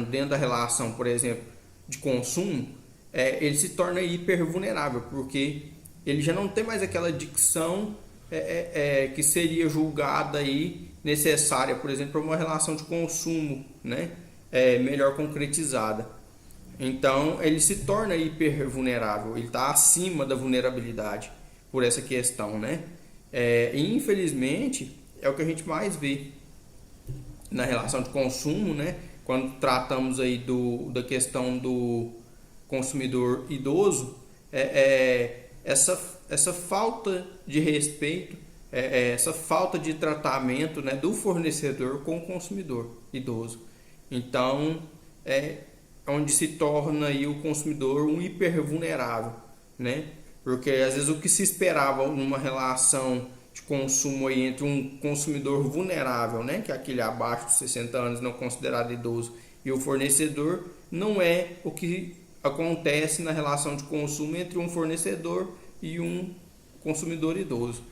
dentro da relação, por exemplo, de consumo, ele se torna hiper vulnerável, porque ele já não tem mais aquela dicção que seria julgada aí necessária, por exemplo, para uma relação de consumo, né, melhor concretizada. Então ele se torna hiper vulnerável, ele está acima da vulnerabilidade por essa questão, né? E infelizmente é o que a gente mais vê na relação de consumo, né? Quando tratamos aí da questão do consumidor idoso, essa falta de respeito, essa falta de tratamento, né, do fornecedor com o consumidor idoso. Então, onde se torna aí o consumidor um hiper vulnerável, né? Porque às vezes o que se esperava numa relação de consumo aí entre um consumidor vulnerável, né, que é aquele abaixo de 60 anos não considerado idoso, e o fornecedor, não é o que acontece na relação de consumo entre um fornecedor e um consumidor idoso.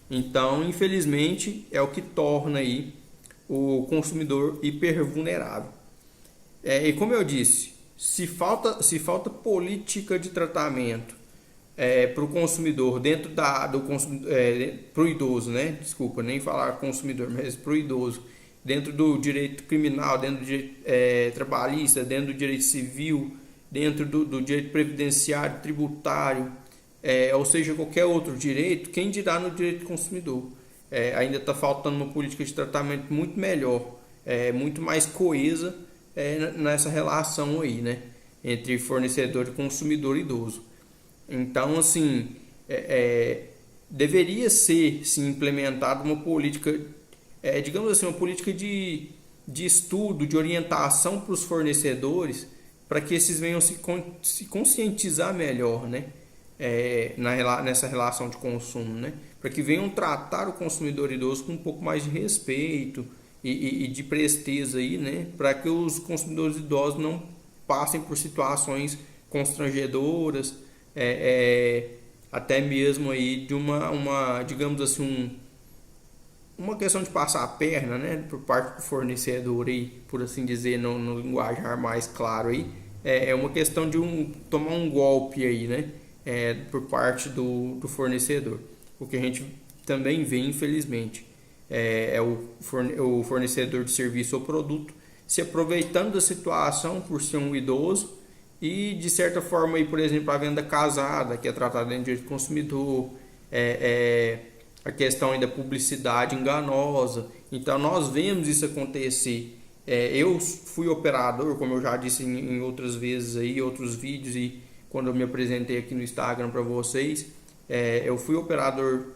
Então, infelizmente, é o que torna aí o consumidor hiper vulnerável. E como eu disse, se falta política de tratamento para o consumidor dentro para o idoso, né? Desculpa, nem falar consumidor, mas para o idoso, dentro do direito criminal, dentro do direito trabalhista, dentro do direito civil, dentro do direito previdenciário, tributário, ou seja, qualquer outro direito, quem dirá no direito do consumidor? Ainda está faltando uma política de tratamento muito melhor, muito mais coesa nessa relação aí, né? Entre fornecedor e consumidor idoso. Então, assim, deveria ser sim, implementada uma política, digamos assim, uma política de estudo, de orientação para os fornecedores, para que esses venham se conscientizar melhor, né? Nessa relação de consumo, né? Para que venham tratar o consumidor idoso com um pouco mais de respeito e de presteza aí, né? Para que os consumidores idosos não passem por situações constrangedoras, até mesmo aí de digamos assim, uma questão de passar a perna, né, por parte do fornecedor aí, por assim dizer, no linguajar mais claro aí, uma questão de tomar um golpe aí, né, por parte do fornecedor, o que a gente também vê, infelizmente, o fornecedor de serviço ou produto se aproveitando da situação por ser um idoso e de certa forma aí, por exemplo, a venda casada, que é tratada dentro do direito do consumidor, a questão aí da publicidade enganosa. Então nós vemos isso acontecer. Eu fui operador, como eu já disse em outras vezes aí, outros vídeos, e quando eu me apresentei aqui no Instagram para vocês, eu fui operador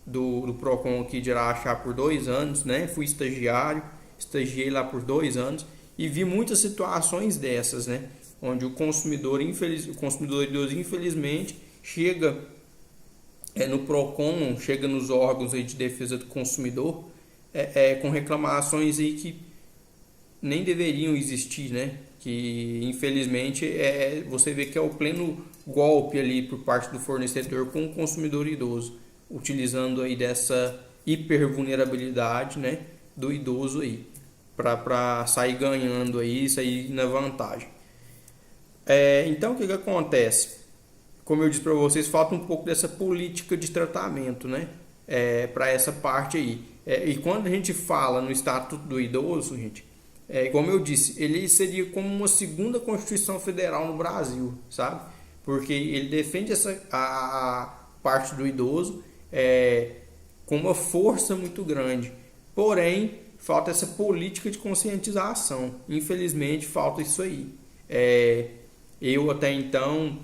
do Procon aqui de Araxá por 2 anos, né? Fui estagiei lá por 2 anos e vi muitas situações dessas, né? Onde o consumidor idoso, infelizmente, chega no Procon, chega nos órgãos aí de defesa do consumidor, com reclamações aí que nem deveriam existir, né? Que infelizmente você vê que é o pleno golpe ali por parte do fornecedor com o consumidor idoso, utilizando aí dessa hipervulnerabilidade, né, do idoso aí, para sair ganhando aí, sair na vantagem. Então o que acontece? Como eu disse para vocês, falta um pouco dessa política de tratamento, né? Para essa parte aí. E quando a gente fala no Estatuto do Idoso, gente, como eu disse, ele seria como uma segunda Constituição Federal no Brasil, sabe? Porque ele defende a parte do idoso com uma força muito grande. Porém, falta essa política de conscientização. Infelizmente, falta isso aí. Eu até então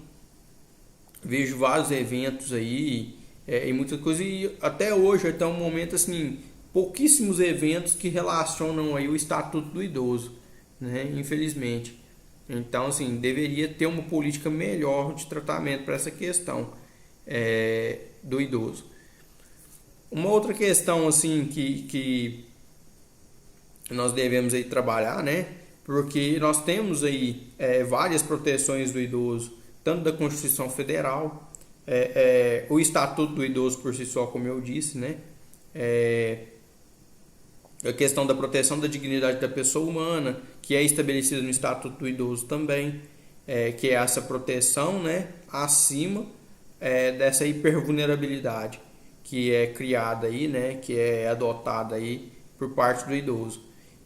vejo vários eventos aí e muitas coisas, e até hoje até um momento assim, pouquíssimos eventos que relacionam aí o Estatuto do Idoso, né? Infelizmente. Então, assim, deveria ter uma política melhor de tratamento para essa questão do idoso. Uma outra questão assim que nós devemos aí trabalhar, né? Porque nós temos aí várias proteções do idoso, tanto da Constituição Federal, o Estatuto do Idoso por si só, como eu disse, né? A questão da proteção da dignidade da pessoa humana, que é estabelecida no Estatuto do Idoso também, que é essa proteção, né, acima dessa hipervulnerabilidade que é criada aí, né, que é adotada aí por parte do idoso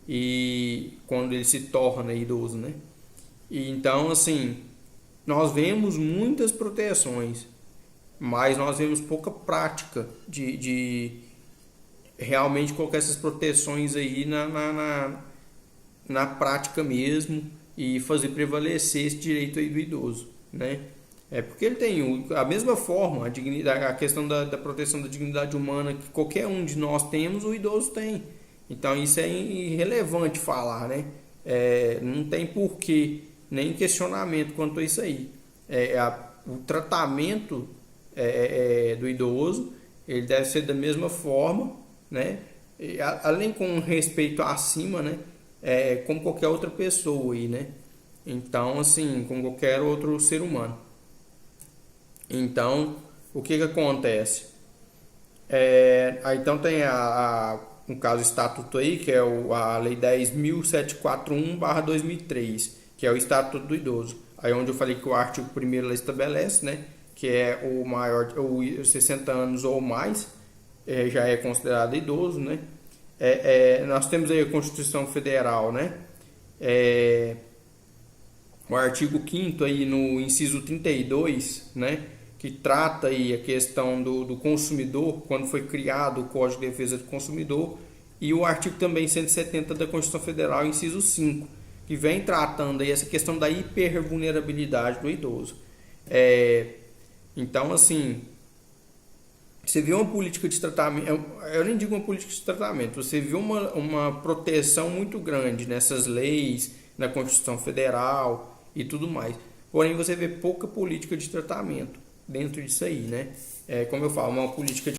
e quando ele se torna idoso, né? E então, assim, nós vemos muitas proteções, mas nós vemos pouca prática de realmente colocar essas proteções aí na prática mesmo e fazer prevalecer esse direito aí do idoso, né? É porque ele tem a mesma forma, a questão da proteção da dignidade humana que qualquer um de nós temos, o idoso tem. Então isso é irrelevante falar, né? Não tem porquê, nem questionamento quanto a isso aí. O tratamento do idoso, ele deve ser da mesma forma, né? Além com respeito acima, né? Como qualquer outra pessoa aí, né? Então, assim, com qualquer outro ser humano. Então, o que acontece? Aí então tem um caso estatuto aí, que é a Lei 10.741/2003, que é o Estatuto do Idoso. Aí onde eu falei que o artigo 1º estabelece, né, que é o maior, 60 anos ou mais, já é considerado idoso, né? Nós temos aí a Constituição Federal, né? O artigo 5º aí no inciso 32, né, que trata aí a questão do consumidor, quando foi criado o Código de Defesa do Consumidor, e o artigo também 170 da Constituição Federal, inciso 5, que vem tratando aí essa questão da hipervulnerabilidade do idoso. Então, assim, você vê uma política de tratamento, eu nem digo uma política de tratamento, você vê uma proteção muito grande nessas leis, na Constituição Federal e tudo mais. Porém, você vê pouca política de tratamento dentro disso aí, né? Como eu falo, uma política de